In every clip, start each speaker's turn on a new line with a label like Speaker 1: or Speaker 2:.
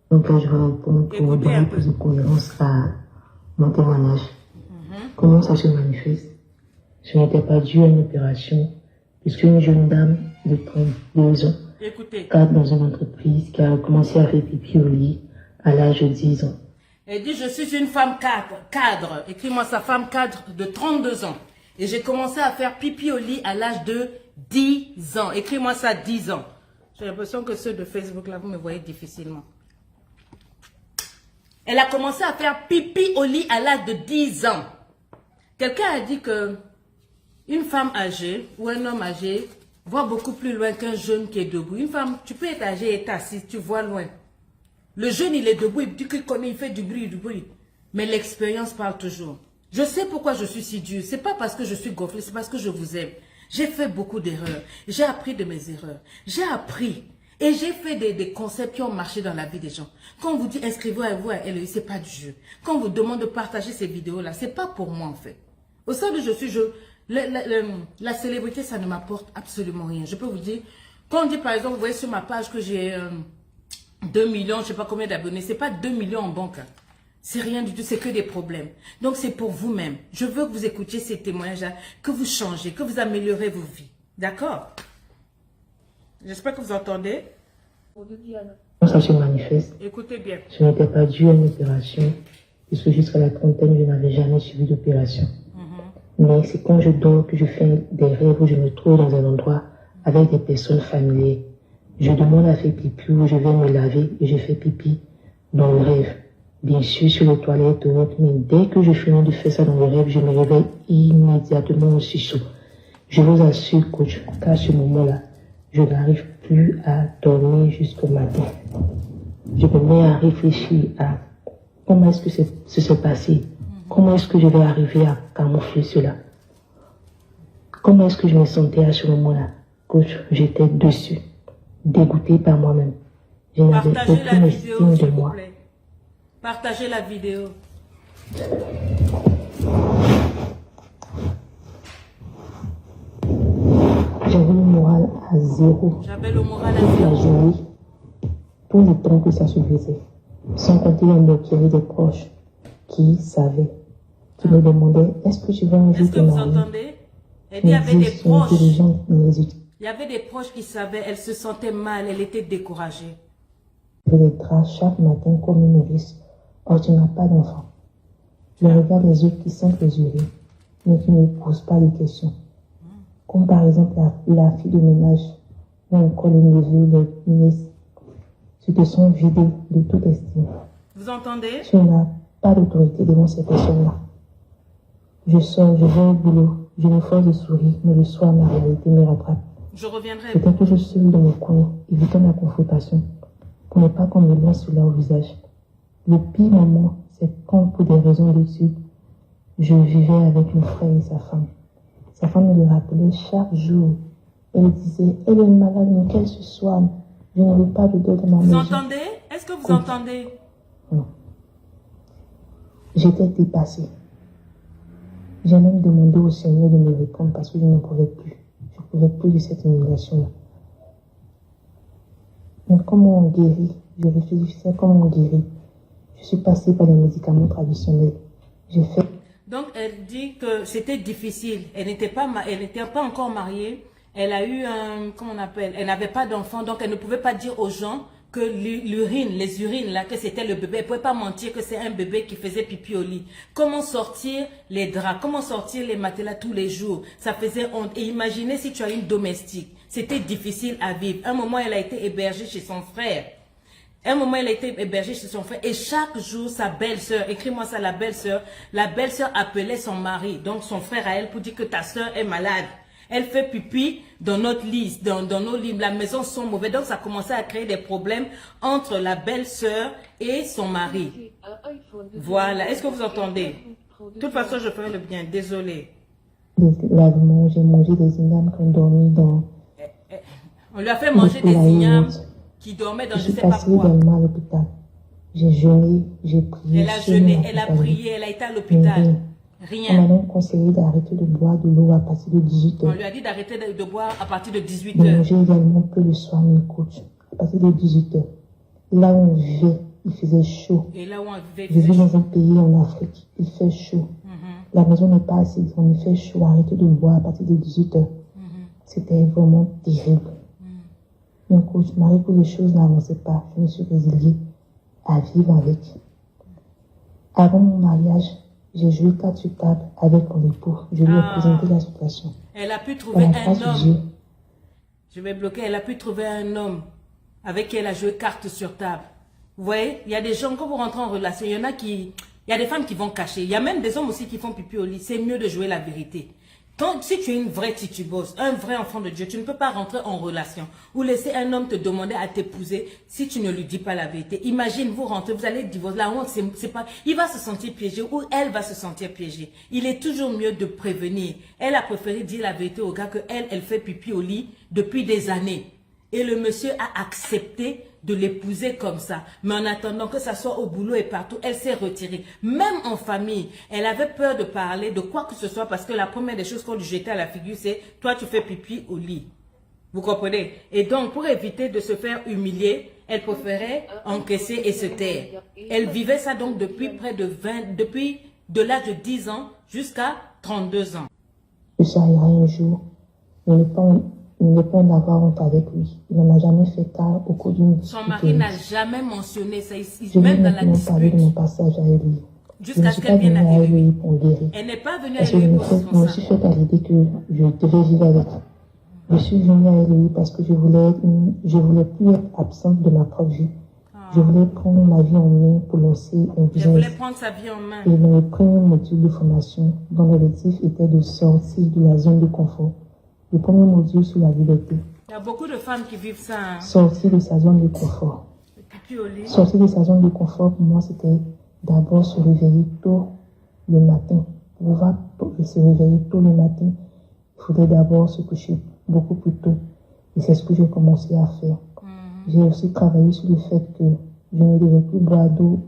Speaker 1: Donc là, je vais répondre pour donner plus de cohérence à mon témoignage. Comment ça se manifeste? Ce n'était pas dû à une opération, puisque une jeune dame de 32 ans cadre dans une entreprise qui a commencé à faire pipi au lit à l'âge de 10 ans.
Speaker 2: Elle dit, je suis une femme cadre. Écris-moi sa femme cadre de 32 ans. Et j'ai commencé à faire pipi au lit à l'âge de 10 ans. Écris-moi ça 10 ans. J'ai l'impression que ceux de Facebook, là, vous me voyez difficilement. Elle a commencé à faire pipi au lit à l'âge de 10 ans. Quelqu'un a dit que une femme âgée ou un homme âgé voit beaucoup plus loin qu'un jeune qui est debout. Une femme, tu peux être âgé et être assis, tu vois loin. Le jeune, il est debout, il dit qu'il connaît, il fait du bruit. Mais l'expérience parle toujours. Je sais pourquoi je suis si dure. Ce n'est pas parce que je suis gonflée, c'est parce que je vous aime. J'ai fait beaucoup d'erreurs. J'ai appris de mes erreurs. J'ai appris. Et j'ai fait des concepts qui ont marché dans la vie des gens. Quand on vous dit inscrivez-vous à LEI, ce n'est pas du jeu. Quand on vous demande de partager ces vidéos-là, ce n'est pas pour moi en fait. Au sein de la célébrité, ça ne m'apporte absolument rien. Je peux vous dire, quand on dit par exemple, vous voyez sur ma page que j'ai 2 millions, je ne sais pas combien d'abonnés, ce n'est pas 2 millions en banque. Hein. C'est rien du tout, c'est que des problèmes. Donc c'est pour vous-même. Je veux que vous écoutiez ces témoignages-là, que vous changez, que vous améliorez vos vies. D'accord? J'espère que vous entendez.
Speaker 1: Ça se manifeste.
Speaker 2: Écoutez bien.
Speaker 1: Ce n'était pas dû à une opération, puisque jusqu'à la trentaine, je n'avais jamais suivi d'opération. Mais c'est quand je dors que je fais des rêves où je me trouve dans un endroit avec des personnes familières. Je demande à faire pipi ou je vais me laver et je fais pipi dans le rêve. Bien sûr, sur les toilettes ou autre, mais dès que je finis de faire ça dans le rêve, je me réveille immédiatement au sursaut. Je vous assure, coach, qu'à ce moment-là, je n'arrive plus à dormir jusqu'au matin. Je me mets à réfléchir à comment est-ce que ça s'est passé. Comment est-ce que je vais arriver à camoufler cela? Comment est-ce que je me sentais à ce moment-là? Coach, j'étais dessus, dégoûtée par moi-même. Je n'avais aucune estime de moi.
Speaker 2: Partagez la vidéo.
Speaker 1: J'avais le moral à zéro.
Speaker 2: J'avais le moral à zéro.
Speaker 1: La journée, tout le temps que ça se faisait. Sans compter qu'il y avait des proches qui savaient, qui me demandaient, est-ce que tu vas un jour te marier?
Speaker 2: Est-ce que vous entendez? Elle dit, il y avait des proches. Il y avait des proches qui savaient, elle se sentait mal, elle était découragée.
Speaker 1: Je les trace chaque matin comme une nourrice. Or, tu n'as pas d'enfant. Je regarde les autres qui sentent les urines, mais qui ne posent pas les questions. Comme par exemple la fille de ménage, ou encore les neveux, les nièces, qui te sont vidés de toute estime.
Speaker 2: Vous entendez?
Speaker 1: Tu n'as pas d'autorité devant ces personnes-là. Je sors, je vais au boulot, je m'efforce de sourire, mais le soir, ma réalité me rattrape.
Speaker 2: Je reviendrai.
Speaker 1: J'étais toujours seule dans mon coin, évitant la confrontation, pour ne pas qu'on me lance cela au visage. Le pire moment, c'est quand, pour des raisons d'études, je vivais avec une frère et sa femme. Sa femme me le rappelait chaque jour. Elle disait, elle est malade, mais qu'elle se soigne. Je n'avais pas de deuil dans ma maison.
Speaker 2: Vous entendez? Est-ce que vous entendez?
Speaker 1: Non. J'étais dépassée. J'ai même demandé au Seigneur de me répondre parce que je ne pouvais plus. Je ne pouvais plus de cette humiliation-là. Mais comment on guérit? Je réfléchissais comment on guérit. Je suis passée par les médicaments traditionnels. J'ai fait...
Speaker 2: Donc, elle dit que c'était difficile. Elle n'était pas encore mariée. Elle a eu un... Comment on appelle? Elle n'avait pas d'enfant. Donc, elle ne pouvait pas dire aux gens que les urines, là, que c'était le bébé. Elle ne pouvait pas mentir que c'est un bébé qui faisait pipi au lit. Comment sortir les draps? Comment sortir les matelas tous les jours? Ça faisait honte. Et imaginez si tu as une domestique. C'était difficile à vivre. Un moment, elle a été hébergée chez son frère. Un moment, elle a été hébergée chez son frère. Et chaque jour, sa belle-sœur, écris-moi ça, la belle-sœur appelait son mari, donc son frère à elle, pour dire que ta sœur est malade. Elle fait pipi dans notre lit, dans nos lits. La maison sont mauvais. Donc, ça commençait à créer des problèmes entre la belle-sœur et son mari. Voilà. Est-ce que vous entendez? De toute façon, je ferai le bien. Désolée.
Speaker 1: Lavement, j'ai mangé des ignames qu'on dormait dans...
Speaker 2: On lui a fait manger des ignames qui dormaient dans je ne sais pas quoi.
Speaker 1: À l'hôpital. J'ai jeûné, j'ai prié.
Speaker 2: Elle a jeûné, elle a prié, elle a été à l'hôpital. Rien.
Speaker 1: On m'a même conseillé d'arrêter de boire de l'eau à partir de 18 h.
Speaker 2: On lui a dit d'arrêter de boire à partir de 18
Speaker 1: h.
Speaker 2: h.
Speaker 1: Manger également peu le soir, mais coach, à partir de 18 h. Là où on vivait, il faisait chaud.
Speaker 2: Et là où on vivait,
Speaker 1: Je vis dans un pays en Afrique, il fait chaud. La maison n'est pas assez grande, il fait chaud. Arrêtez de boire à partir de 18 h. C'était vraiment terrible. Donc, je m'arrête que les choses n'avançaient pas. Je me suis résiliée à vivre avec. Avant mon mariage, j'ai joué carte sur table avec mon époux. Je lui ai présenté la situation.
Speaker 2: Elle a pu trouver
Speaker 1: Par la
Speaker 2: un
Speaker 1: grâce de Dieu,
Speaker 2: homme. Je vais bloquer. Elle a pu trouver un homme avec qui elle a joué carte sur table. Vous voyez, il y a des gens, quand vous rentrez en relation, il y en a qui... Il y a des femmes qui vont cacher. Il y a même des hommes aussi qui font pipi au lit. C'est mieux de jouer la vérité. Si tu es une vraie titubose, un vrai enfant de Dieu, tu ne peux pas rentrer en relation ou laisser un homme te demander à t'épouser si tu ne lui dis pas la vérité. Imagine, vous rentrez, vous allez divorcer. La honte, c'est pas... Il va se sentir piégé ou elle va se sentir piégée. Il est toujours mieux de prévenir. Elle a préféré dire la vérité au gars que elle fait pipi au lit depuis des années. Et le monsieur a accepté de l'épouser comme ça. Mais en attendant que ça soit au boulot et partout, elle s'est retirée. Même en famille, elle avait peur de parler de quoi que ce soit parce que la première des choses qu'on lui jetait à la figure, c'est « toi, tu fais pipi au lit ». Vous comprenez? Et donc, pour éviter de se faire humilier, elle préférait encaisser et se taire. Elle vivait ça donc depuis près de depuis de l'âge de 10 ans jusqu'à 32 ans.
Speaker 1: je s'arrêterai un jour. Il n'est pas en avoir honte avec lui. Il n'en a jamais fait cas au cours d'une dispute.
Speaker 2: Son mari n'a jamais mentionné ça ici,
Speaker 1: Je
Speaker 2: même
Speaker 1: vais
Speaker 2: dans la
Speaker 1: maintenant parler de mon
Speaker 2: dispute.
Speaker 1: passage à lui.
Speaker 2: Jusqu'à ce qu'elle vienne
Speaker 1: à
Speaker 2: à lui.
Speaker 1: lui pour guérir.
Speaker 2: Elle n'est pas venue à
Speaker 1: Parce que
Speaker 2: lui
Speaker 1: je
Speaker 2: pour
Speaker 1: me suis fait à l'idée que je devais vivre avec. Je suis venue à lui parce que je voulais plus être absente de ma propre vie. Je voulais prendre ma vie en main pour lancer un
Speaker 2: Je voulais
Speaker 1: business.
Speaker 2: prendre sa vie en main.
Speaker 1: Et dans le premier module de formation, dont l'objectif était de sortir de la zone de confort. Le premier module sur la liberté.
Speaker 2: Il y a beaucoup de femmes qui vivent ça. Hein.
Speaker 1: Sortir de sa zone de confort.
Speaker 2: Le pipi au lit.
Speaker 1: Sortir de sa zone de confort, pour moi, c'était d'abord se réveiller tôt le matin. Pour pouvoir se réveiller tôt le matin, il faudrait d'abord se coucher beaucoup plus tôt. Et c'est ce que j'ai commencé à faire. J'ai aussi travaillé sur le fait que je ne devais plus boire d'eau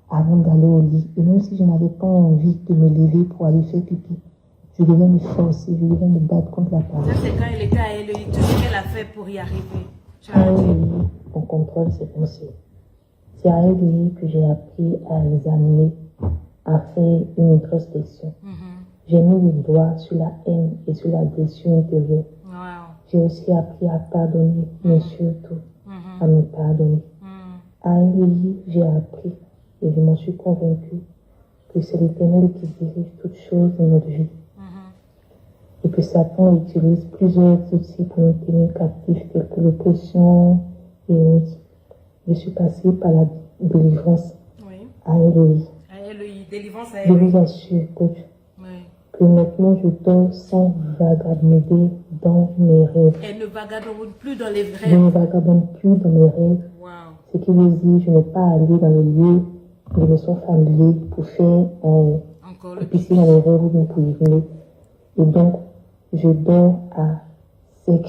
Speaker 1: avant d'aller au lit. Et même si je n'avais pas envie de me lever pour aller faire pipi, je devais me forcer, je devais me battre contre la parole.
Speaker 2: Ça, c'est quand elle était à LEI. Tout ce qu'elle a fait pour y arriver.
Speaker 1: À LEI, on contrôle ses pensées. C'est à LEI que j'ai appris à examiner, à faire une introspection. J'ai mis le doigt sur la haine et sur la blessure intérieure.
Speaker 2: Wow.
Speaker 1: J'ai aussi appris à pardonner, mais surtout à me pardonner. À LEI, j'ai appris et je m'en suis convaincue que c'est l'Éternel qui dirige toutes choses dans notre vie. Et que Satan utilise plusieurs outils pour nous tenir captifs, tels que l'oppression et autres. Je suis passée par la délivrance à LEI.
Speaker 2: À LEI, délivrance à
Speaker 1: Je
Speaker 2: LEI.
Speaker 1: vous assure, coach,
Speaker 2: Oui.
Speaker 1: que maintenant je dors sans vagabonder dans mes rêves.
Speaker 2: Elle ne vagabonde plus dans les
Speaker 1: Je ne
Speaker 2: rêves.
Speaker 1: vagabonde plus dans mes rêves.
Speaker 2: Wow.
Speaker 1: Ce qui veut dire, je n'ai pas à aller dans les lieux qui me sont familiers pour faire
Speaker 2: Encore le
Speaker 1: pisser dans les rêves ou bien pour y venir. Et donc, je dors à sec.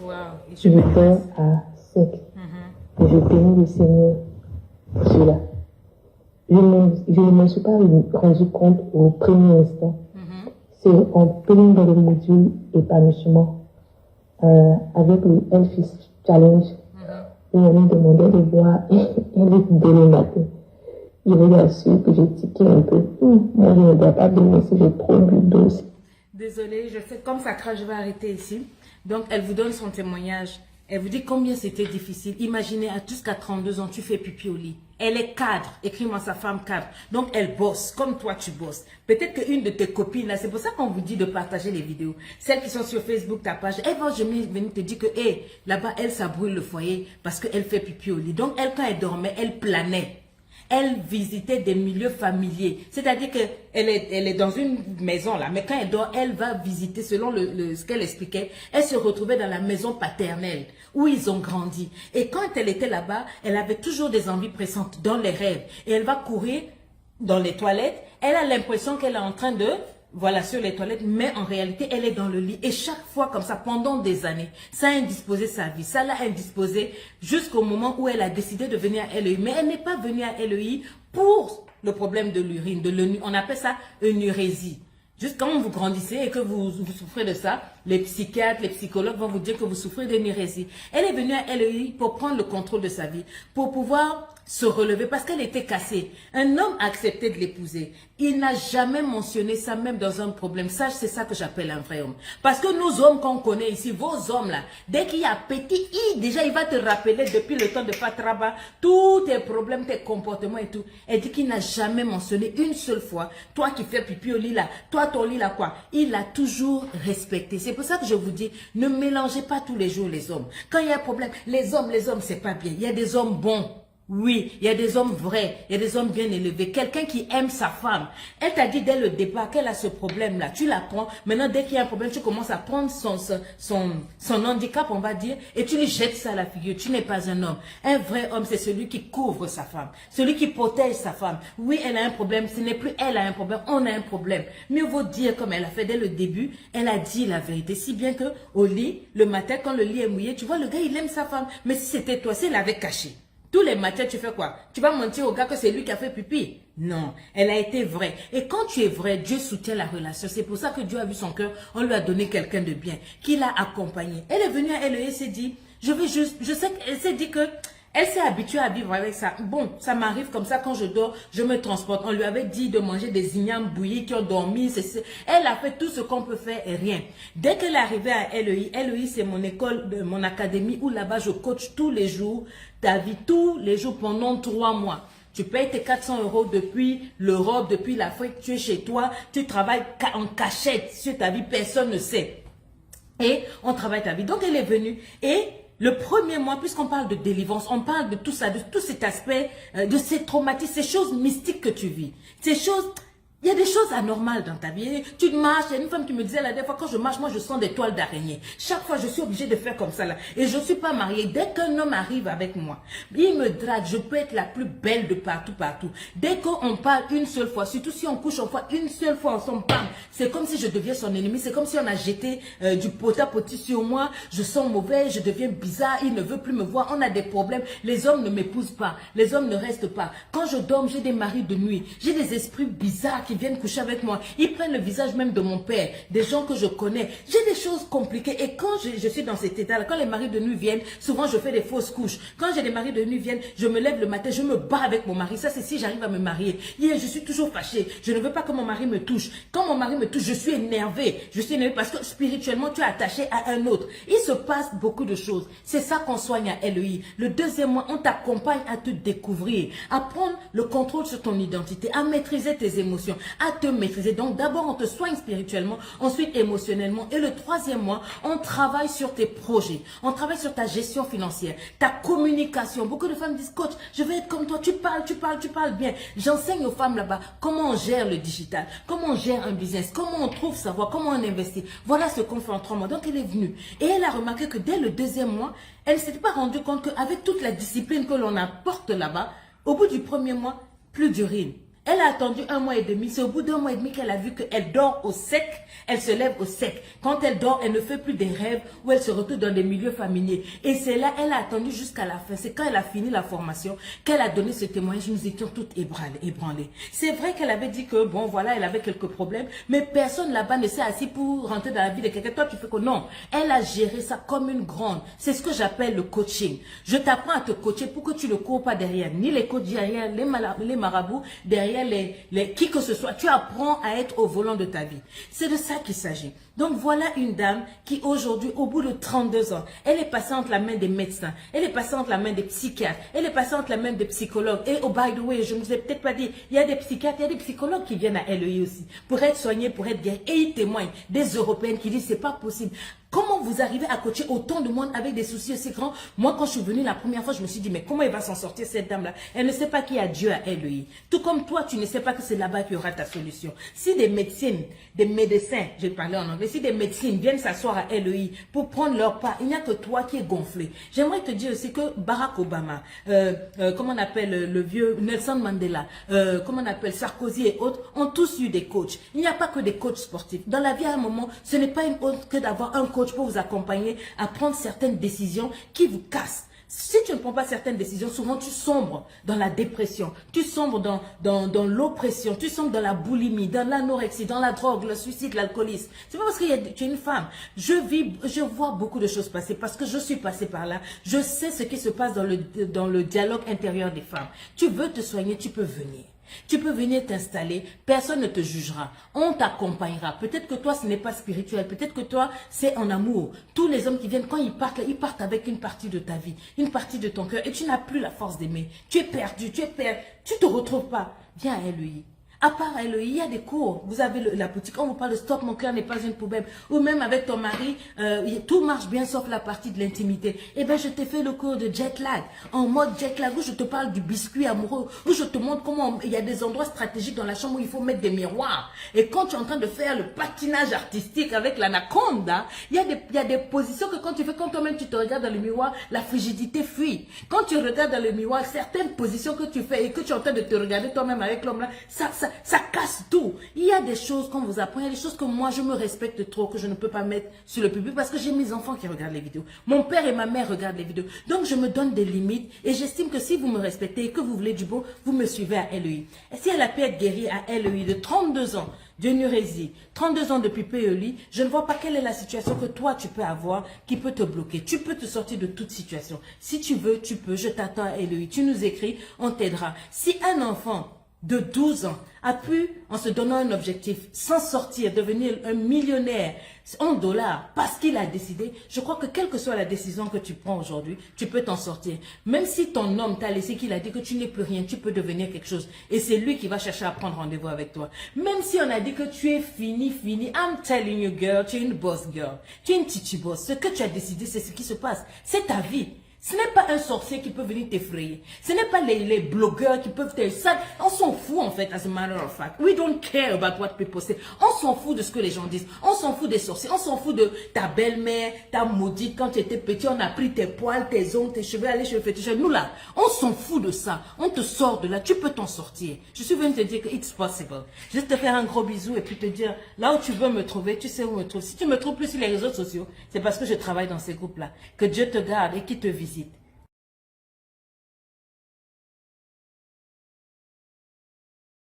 Speaker 2: Wow. Et
Speaker 1: Je dors à sec. Et je bénis le Seigneur pour cela. Je ne me suis pas rendu compte au premier instant. C'est en plein dans le module épanouissement avec le Elfis Challenge où on me demandait de boire un litre d'eau le matin. Je vous assure que je tiquais un peu. Moi, je ne dois pas donner si j'ai trop bu d'eau.
Speaker 2: Désolée, je fais comme ça crache, je vais arrêter ici. Donc, elle vous donne son témoignage. Elle vous dit combien c'était difficile. Imaginez, jusqu'à 32 ans, tu fais pipi au lit. Elle est cadre. Écris-moi sa femme cadre. Donc, elle bosse comme toi, tu bosses. Peut-être qu'une de tes copines, là, c'est pour ça qu'on vous dit de partager les vidéos. Celles qui sont sur Facebook, ta page, elles vont jamais venir te dire que, hé, là-bas, elle, ça brûle le foyer parce qu'elle fait pipi au lit. Donc, elle, quand elle dormait, elle planait. Elle visitait des milieux familiers. C'est-à-dire qu'elle est dans une maison là, mais quand elle dort, elle va visiter, selon ce qu'elle expliquait, elle se retrouvait dans la maison paternelle où ils ont grandi. Et quand elle était là-bas, elle avait toujours des envies pressantes dans les rêves. Et elle va courir dans les toilettes. Elle a l'impression qu'elle est en train de... Voilà, sur les toilettes, mais en réalité, elle est dans le lit. Et chaque fois, comme ça, pendant des années, ça a indisposé sa vie. Ça l'a indisposé jusqu'au moment où elle a décidé de venir à LEI. Mais elle n'est pas venue à LEI pour le problème de l'urine, on appelle ça une urésie. Juste quand vous grandissez et que vous souffrez de ça, les psychiatres, les psychologues vont vous dire que vous souffrez d'une hérésie. Elle est venue à LEI pour prendre le contrôle de sa vie, pour pouvoir se relever parce qu'elle était cassée. Un homme a accepté de l'épouser. Il n'a jamais mentionné ça même dans un problème. Ça, c'est ça que j'appelle un vrai homme. Parce que nos hommes qu'on connaît ici, vos hommes là, dès qu'il y a petit i, déjà il va te rappeler depuis le temps de Fatraba, tous tes problèmes, tes comportements et tout. Elle dit qu'il n'a jamais mentionné une seule fois, toi qui fais pipi au lit là, toi ton lit là quoi. Il l'a toujours respecté. C'est pour ça que je vous dis, ne mélangez pas tous les jours les hommes. Quand il y a un problème, les hommes, c'est pas bien. Il y a des hommes bons. Oui, il y a des hommes vrais, il y a des hommes bien élevés. Quelqu'un qui aime sa femme. Elle t'a dit dès le départ qu'elle a ce problème-là. Tu la prends. Maintenant, dès qu'il y a un problème, tu commences à prendre son handicap, on va dire, et tu lui jettes ça à la figure. Tu n'es pas un homme. Un vrai homme, c'est celui qui couvre sa femme. Celui qui protège sa femme. Oui, elle a un problème. Ce n'est plus elle a un problème, on a un problème. Mieux vaut dire comme elle a fait dès le début. Elle a dit la vérité. Si bien que au lit, le matin, quand le lit est mouillé, tu vois, le gars, il aime sa femme. Mais si c'était toi, s'il l'avait caché. Tous les matins, tu fais quoi? Tu vas mentir au gars que c'est lui qui a fait pipi? Non, elle a été vraie. Et quand tu es vrai, Dieu soutient la relation. C'est pour ça que Dieu a vu son cœur. On lui a donné quelqu'un de bien, qui l'a accompagné. Elle est venue à elle et s'est dit, je sais qu'elle s'est dit que elle s'est habituée à vivre avec ça. Bon, ça m'arrive comme ça quand je dors, je me transporte. On lui avait dit de manger des ignames bouillis qui ont dormi. Elle a fait tout ce qu'on peut faire et rien. Dès qu'elle est arrivée à LEI, LEI c'est mon école, mon académie où là-bas je coach tous les jours, ta vie tous les jours pendant 3 mois. Tu payes tes 400 € depuis l'Europe, depuis l'Afrique, tu es chez toi, tu travailles en cachette sur ta vie, personne ne sait. Et on travaille ta vie. Donc elle est venue et le premier mois, puisqu'on parle de délivrance, on parle de tout ça, de tout cet aspect, de ces traumatismes, ces choses mystiques que tu vis. Ces choses, il y a des choses anormales dans ta vie. Tu marches, il y a une femme qui me disait la dernière fois, quand je marche, moi je sens des toiles d'araignée. Chaque fois, je suis obligée de faire comme ça là. Et je ne suis pas mariée. Dès qu'un homme arrive avec moi, il me drague, je peux être la plus belle de partout, partout. Dès qu'on parle une seule fois, surtout si on couche une seule fois ensemble, c'est comme si je deviens son ennemi. C'est comme si on a jeté du pot-à-potis sur moi. Je sens mauvais, je deviens bizarre, il ne veut plus me voir. On a des problèmes. Les hommes ne m'épousent pas. Les hommes ne restent pas. Quand je dors, j'ai des maris de nuit. J'ai des esprits bizarres qui viennent coucher avec moi. Ils prennent le visage même de mon père, des gens que je connais. J'ai des choses compliquées. Et quand je suis dans cet état-là, quand les maris de nuit viennent, souvent je fais des fausses couches. Quand j'ai des maris de nuit viennent, je me lève le matin, je me bats avec mon mari. Ça, c'est si j'arrive à me marier. Hier, je suis toujours fâchée. Je ne veux pas que mon mari me touche. Quand mon mari me touche, je suis énervée. Je suis énervée parce que spirituellement, tu es attaché à un autre. Il se passe beaucoup de choses. C'est ça qu'on soigne à LEI. Le deuxième mois, on t'accompagne à te découvrir, à prendre le contrôle sur ton identité, à maîtriser tes émotions, à te maîtriser. Donc d'abord, on te soigne spirituellement, ensuite émotionnellement. Et le troisième mois, on travaille sur tes projets. On travaille sur ta gestion financière, ta communication. Beaucoup de femmes disent, coach, je vais être comme toi, tu parles bien. J'enseigne aux femmes là-bas comment on gère le digital, comment on gère un business, comment on trouve savoir, comment on investit. Voilà ce qu'on fait en 3 mois. Donc elle est venue. Et elle a remarqué que dès le deuxième mois, elle ne s'était pas rendue compte qu'avec toute la discipline que l'on apporte là-bas, au bout du premier mois, plus d'urine. Elle a attendu 1 mois et demi. C'est au bout d'1 mois et demi qu'elle a vu qu'elle dort au sec. Elle se lève au sec. Quand elle dort, elle ne fait plus des rêves où elle se retrouve dans des milieux familiers. Et c'est là, elle a attendu jusqu'à la fin. C'est quand elle a fini la formation qu'elle a donné ce témoignage. Nous étions toutes ébranlées. C'est vrai qu'elle avait dit que, bon, voilà, elle avait quelques problèmes. Mais personne là-bas ne s'est assis pour rentrer dans la vie de quelqu'un. Toi, tu fais que non. Elle a géré ça comme une grande. C'est ce que j'appelle le coaching. Je t'apprends à te coacher pour que tu ne cours pas derrière. Ni les coachs derrière, les marabouts derrière. Qui que ce soit, tu apprends à être au volant de ta vie. C'est de ça qu'il s'agit. Donc voilà une dame qui aujourd'hui, au bout de 32 ans, elle est passée entre la main des médecins, elle est passée entre la main des psychiatres, elle est passée entre la main des psychologues. Et oh by the way, je ne vous ai peut-être pas dit, il y a des psychiatres, il y a des psychologues qui viennent à LEI aussi, pour être soignés, pour être guéris. Et ils témoignent, des Européennes qui disent, c'est pas possible. Comment vous arrivez à coacher autant de monde avec des soucis aussi grands? Moi, quand je suis venue la première fois, je me suis dit, mais comment elle va s'en sortir cette dame-là? Elle ne sait pas qu'il y a Dieu à LEI. Tout comme toi, tu ne sais pas que c'est là-bas qu'il y aura ta solution. Si des médecins, je vais parler en anglais, si des médecins viennent s'asseoir à LEI pour prendre leur part, il n'y a que toi qui es gonflé. J'aimerais te dire aussi que Barack Obama, comment on appelle le vieux Nelson Mandela, comment on appelle Sarkozy et autres, ont tous eu des coachs. Il n'y a pas que des coachs sportifs. Dans la vie, à un moment, ce n'est pas une honte que d'avoir un coach pour vous accompagner à prendre certaines décisions qui vous cassent. Si tu ne prends pas certaines décisions, souvent tu sombres dans la dépression, tu sombres dans l'oppression, tu sombres dans la boulimie, dans l'anorexie, dans la drogue, le suicide, l'alcoolisme. C'est pas parce que tu es une femme. Je vois beaucoup de choses passer parce que je suis passée par là. Je sais ce qui se passe dans le dialogue intérieur des femmes. Tu veux te soigner, tu peux venir. Tu peux venir t'installer, personne ne te jugera, on t'accompagnera. Peut-être que toi, ce n'est pas spirituel, peut-être que toi, c'est en amour. Tous les hommes qui viennent, quand ils partent avec une partie de ta vie, une partie de ton cœur, et tu n'as plus la force d'aimer. Tu es perdu, tu te retrouves pas. Viens à LEI. À part LEI, il y a des cours. Vous avez la boutique, on vous parle de stop, mon cœur n'est pas une poubelle. Ou même avec ton mari, tout marche bien sauf la partie de l'intimité. Eh bien, je t'ai fait le cours de jet lag. En mode jet lag, où je te parle du biscuit amoureux, où je te montre comment il y a des endroits stratégiques dans la chambre où il faut mettre des miroirs. Et quand tu es en train de faire le patinage artistique avec l'anaconda, il y a des positions que quand tu fais, quand toi-même tu te regardes dans le miroir, la frigidité fuit. Quand tu regardes dans le miroir, certaines positions que tu fais et que tu es en train de te regarder toi-même avec l'homme là, ça casse tout. Il y a des choses qu'on vous apprend, il y a des choses que moi je me respecte trop, que je ne peux pas mettre sur le public parce que j'ai mes enfants qui regardent les vidéos. Mon père et ma mère regardent les vidéos. Donc je me donne des limites et j'estime que si vous me respectez et que vous voulez du beau, vous me suivez à LEI. Et si elle a pu être guérie à LEI de 32 ans, d'énurésie, 32 ans depuis PELI, je ne vois pas quelle est la situation que toi tu peux avoir qui peut te bloquer. Tu peux te sortir de toute situation. Si tu veux, tu peux. Je t'attends à LEI. Tu nous écris, on t'aidera. Si un enfant de 12 ans a pu, en se donnant un objectif, s'en sortir, devenir un millionnaire en dollars parce qu'il a décidé, je crois que quelle que soit la décision que tu prends aujourd'hui, tu peux t'en sortir. Même si ton homme t'a laissé, qu'il a dit que tu n'es plus rien, tu peux devenir quelque chose. Et c'est lui qui va chercher à prendre rendez-vous avec toi. Même si on a dit que tu es fini, I'm telling you girl, tu es une boss girl. Tu es une titi boss. Ce que tu as décidé, c'est ce qui se passe. C'est ta vie. Ce n'est pas un sorcier qui peut venir t'effrayer. Ce n'est pas les blogueurs qui peuvent t'effrayer. On s'en fout en fait, as a matter of fact. We don't care about what people say. On s'en fout de ce que les gens disent. On s'en fout des sorciers. On s'en fout de ta belle-mère, ta maudite. Quand tu étais petit, on a pris tes poils, tes ongles, tes cheveux, allez cheveux fétiches. Nous là, on s'en fout de ça. On te sort de là. Tu peux t'en sortir. Je suis venue te dire que it's possible. Je vais te faire un gros bisou et puis te dire, là où tu veux me trouver, tu sais où me trouver. Si tu me trouves plus sur les réseaux sociaux, c'est parce que je travaille dans ces groupes-là. Que Dieu te garde et qu'il te visite.